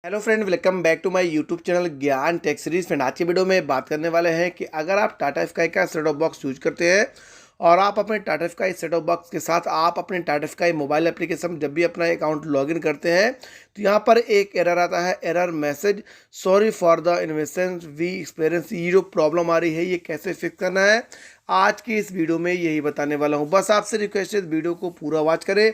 Hello friend, welcome back to my YouTube channel Gyan tech series. Friend, आज की video में बात करने वाले हैं कि अगर आप टाटा स्काई का सेट ऑफ बॉक्स यूज करते हैं और आप अपने Tata sky set of box के साथ आप अपने टाटा स्काई मोबाइल एप्लीकेशन जब भी अपना अकाउंट लॉगिन करते हैं तो यहाँ पर एक एरर आता है, error message, sorry for the investment we experience. ये जो प्रॉब्लम आ रही है ये कैसे फिक्स करना है, आज की इस वीडियो में यही बताने वाला हूँ। बस आपसे रिक्वेस्ट है इस वीडियो को पूरा वॉच करें,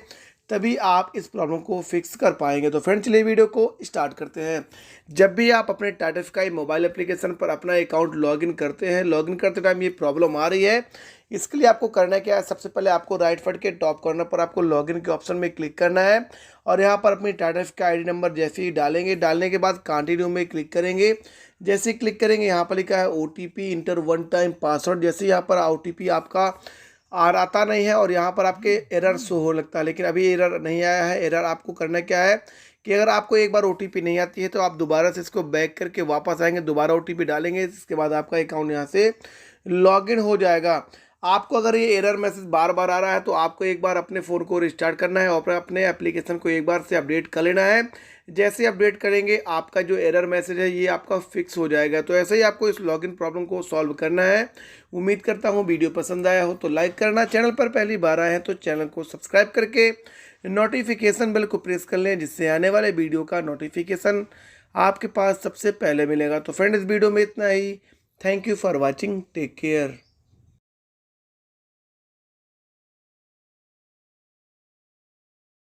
तभी आप इस प्रॉब्लम को फिक्स कर पाएंगे। तो फ्रेंड, चलिए वीडियो को स्टार्ट करते हैं। जब भी आप अपने टाटा स्काई मोबाइल एप्लीकेशन पर अपना अकाउंट लॉगिन करते हैं, लॉगिन करते टाइम ये प्रॉब्लम आ रही है, इसके लिए आपको करना क्या है, सबसे पहले आपको राइट फट के टॉप कॉर्नर पर आपको लॉगिन के ऑप्शन में क्लिक करना है और यहाँ पर अपनी टाटा स्काई आईडी नंबर जैसे ही डालेंगे, डालने के बाद कंटिन्यू में क्लिक करेंगे। जैसे ही क्लिक करेंगे यहाँ पर लिखा है OTP inter one time password. जैसे यहाँ पर OTP आपका आता नहीं है और यहाँ पर आपके एरर शो हो लगता है, लेकिन अभी एरर नहीं आया है। एरर आपको करना क्या है कि अगर आपको एक बार OTP नहीं आती है तो आप दोबारा से इसको बैक करके वापस आएंगे, दोबारा OTP डालेंगे, इसके बाद आपका अकाउंट यहाँ से लॉगिन हो जाएगा। आपको अगर ये एरर मैसेज बार बार आ रहा है तो आपको एक बार अपने फ़ोन को रिस्टार्ट करना है और अपने एप्लीकेशन को एक बार से अपडेट कर लेना है। जैसे अपडेट करेंगे आपका जो एरर मैसेज है ये आपका फिक्स हो जाएगा। तो ऐसे ही आपको इस लॉगिन प्रॉब्लम को सॉल्व करना है। उम्मीद करता हूँ वीडियो पसंद आया हो तो लाइक करना, चैनल पर पहली बार आए हैं तो चैनल को सब्सक्राइब करके नोटिफिकेशन बेल को प्रेस कर लें, जिससे आने वाले वीडियो का नोटिफिकेशन आपके पास सबसे पहले मिलेगा। तो फ्रेंड, इस वीडियो में इतना ही। Thank you for watching, take care.